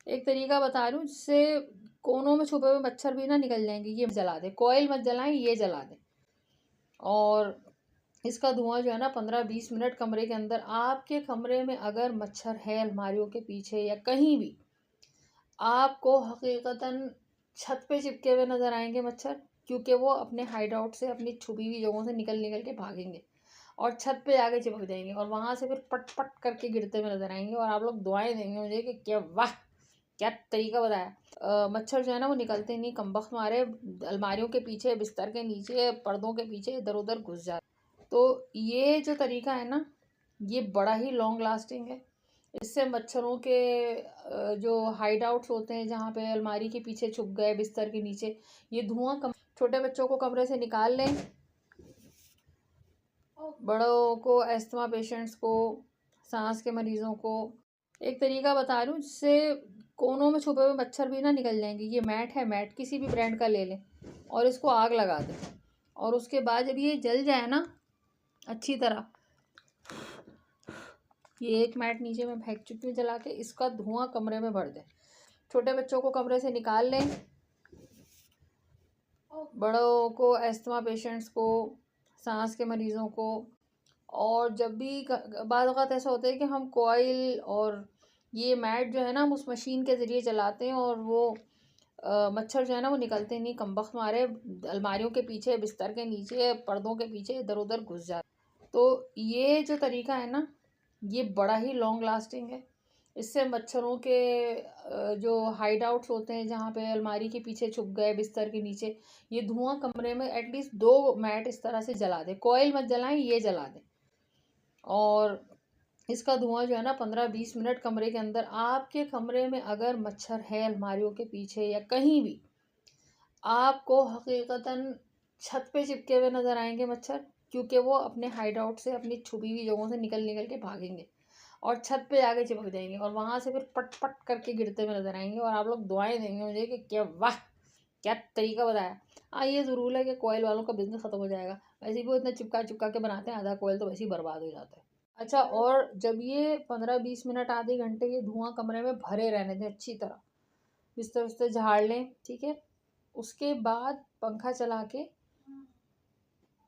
एक तरीका बता रही हूँ जिससे कोनों में छुपे हुए मच्छर भी ना निकल जाएंगे। ये जला दे, कॉइल मत जलाएं, ये जला दे। और इसका धुआं जो है ना 15-20 मिनट कमरे के अंदर, आपके कमरे में अगर मच्छर है अलमारियों के पीछे या कहीं भी, आपको हकीकतन छत पे चिपके हुए नजर आएंगे मच्छर, क्योंकि वो अपने हाइड आउट से, अपनी छुपी हुई जगहों से निकल निकल के भागेंगे और छत पे आके चिपक जाएंगे और वहां से फिर पट पट करके गिरते हुए नजर आएंगे और आप लोग दुआएं देंगे मुझे कि क्या वाह, क्या तरीका बताया। मच्छर जो है ना वो निकलते नहीं, कमबख्त मारे अलमारियों के पीछे, बिस्तर के नीचे, पर्दों के पीछे इधर उधर घुस जाते। तो ये जो तरीका है ना, ये बड़ा ही लॉन्ग लास्टिंग है। इससे मच्छरों के जो हाइड आउट्स होते हैं, जहाँ पे अलमारी के पीछे छुप गए, बिस्तर के नीचे, ये धुआं छोटे बच्चों को कमरे से निकाल लें, बड़ों को, अस्थमा पेशेंट्स को, सांस के मरीजों को। एक तरीका बता रही हूँ जिससे कोनों में छुपे हुए मच्छर भी ना निकल जाएंगे। ये मैट है, मैट किसी भी ब्रांड का ले लें और इसको आग लगा दें और उसके बाद जब ये जल जाए ना अच्छी तरह, ये एक मैट नीचे में फेंक चुकी हूँ जला के, इसका धुआं कमरे में भर दें। छोटे बच्चों को कमरे से निकाल लें, बड़ों को, अस्थमा पेशेंट्स को, सांस के मरीजों को। और जब भी बाद वक़्त ऐसा होता है कि हम कॉइल और ये मैट जो है ना हम उस मशीन के ज़रिए चलाते हैं और वो मच्छर जो है ना वो निकलते नहीं, कमबख्त मारे अलमारियों के पीछे, बिस्तर के नीचे, पर्दों के पीछे इधर उधर घुस जाते। तो ये जो तरीका है ना, ये बड़ा ही लॉन्ग लास्टिंग है। इससे मच्छरों के जो हाइड आउट्स होते हैं, जहाँ पे अलमारी के पीछे छुप गए, बिस्तर के नीचे, ये धुआं कमरे में एटलीस्ट 2 मैट इस तरह से जला दे, कॉइल मत जलाएं, ये जला दें। और इसका धुआं जो है ना 15-20 मिनट कमरे के अंदर, आपके कमरे में अगर मच्छर है अलमारियों के पीछे या कहीं भी, आपको हकीकतन छत पे चिपके हुए नजर आएंगे मच्छर, क्योंकि वो अपने हाइड आउट से, अपनी छुपी हुई जगहों से निकल निकल के भागेंगे और छत पे आके चिपक जाएंगे और वहां से फिर पट पट करके गिरते हुए नजर आएंगे और आप लोग दुआएं देंगे मुझे कि क्या वाह, क्या तरीका बताया। हाँ, ये ज़रूर है कि कोयल वालों का बिजनेस ख़त्म हो जाएगा। वैसे भी वो इतना चिपका चिपका के बनाते हैं, आधा कोयल तो वैसे ही बर्बाद हो जाता है। अच्छा, और जब ये 15-20 मिनट, आधे घंटे ये धुआं कमरे में भरे रहने दें अच्छी तरह, बिस्तर बिस्तर झाड़ लें, ठीक है। उसके बाद पंखा चला के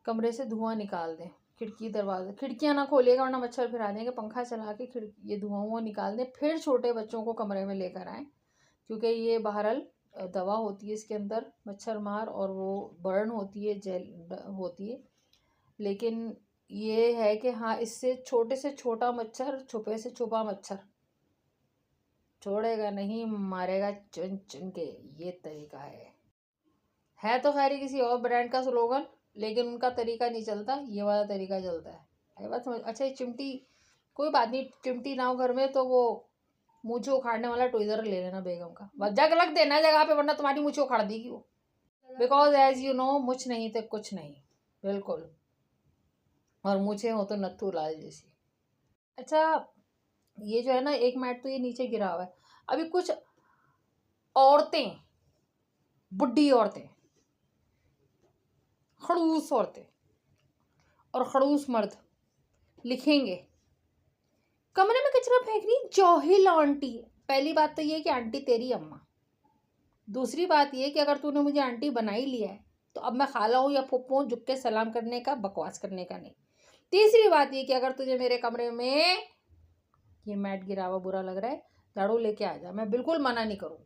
कमरे से धुआं निकाल दें, खिड़की दरवाजे, खिड़कियाँ ना खोलिएगा वरना मच्छर फिर आ जाएंगे। पंखा चला के खिड़की, ये धुआं हुआ निकाल दें। फिर छोटे बच्चों को कमरे में लेकर आएँ, क्योंकि ये बहरहाल दवा होती है इसके अंदर मच्छर मार, और वो बर्न होती है, जेल होती है। लेकिन ये है कि हाँ, इससे छोटे से छोटा मच्छर, छुपे से छुपा मच्छर छोड़ेगा नहीं, मारेगा चुन चुन के। ये तरीका है तो खैर किसी और ब्रांड का स्लोगन, लेकिन उनका तरीका नहीं चलता, ये वाला तरीका चलता है बात समझ। अच्छा, ये चिमटी, कोई बात नहीं, चिमटी ना हो घर में तो वो मूछें उखाड़ने वाला ट्विज़र ले लेना बेगम का, बस जग लग देना जगह पे, वरना तुम्हारी मूछें उखाड़ देगी वो। बिकॉज एज यू नो, मुछ नहीं तो कुछ नहीं, बिल्कुल। और मूछें हो तो नत्थू लाल जैसी। अच्छा, ये जो है ना एक मैट तो ये नीचे गिरा हुआ है। अभी कुछ औरतें, बुढ़ी औरतें, खड़ूस औरतें और खड़ूस मर्द लिखेंगे कमरे में कचरा फेंक रही जौहिल आंटी। पहली बात तो ये कि आंटी तेरी अम्मा। दूसरी बात ये कि अगर तूने मुझे आंटी बना ही लिया है तो अब मैं खाला हूँ या फुप्पो हूँ, झुक के सलाम करने का, बकवास करने का नहीं। तीसरी बात ये कि अगर तुझे मेरे कमरे में ये मैट गिरा हुआ बुरा लग रहा है, झाड़ू लेके आ जा, मैं बिल्कुल मना नहीं करूँ।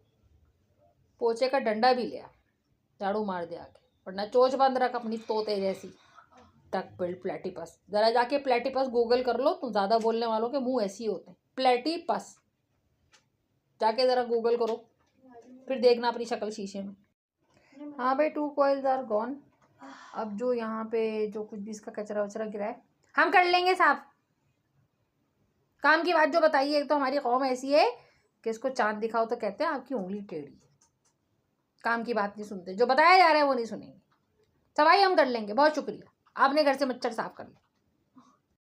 पोछे का डंडा भी लिया, झाड़ू मार दे आके, वरना चोच बंद रख अपनी तोते जैसी टक बिल्ड प्लेटिपस। जरा जाके प्लेटिपस गूगल कर लो, तो ज़्यादा बोलने वालों के मुंह ऐसे ही होते हैं। प्लेटिपस जाके ज़रा गूगल करो, फिर देखना अपनी शक्ल शीशे में। हाँ भाई, 2 कॉइल्स आर गॉन। अब जो यहाँ पे जो कुछ भी इसका कचरा वचरा गिरा है हम कर लेंगे साफ। काम की बात जो बताइए, एक तो हमारी कौम ऐसी है कि इसको चांद दिखाओ तो कहते हैं आपकी उंगली टेढ़ी। काम की बात नहीं सुनते, जो बताया जा रहा है वो नहीं सुनेंगे। सफाई हम कर लेंगे, बहुत शुक्रिया, आपने घर से मच्छर साफ कर लिया।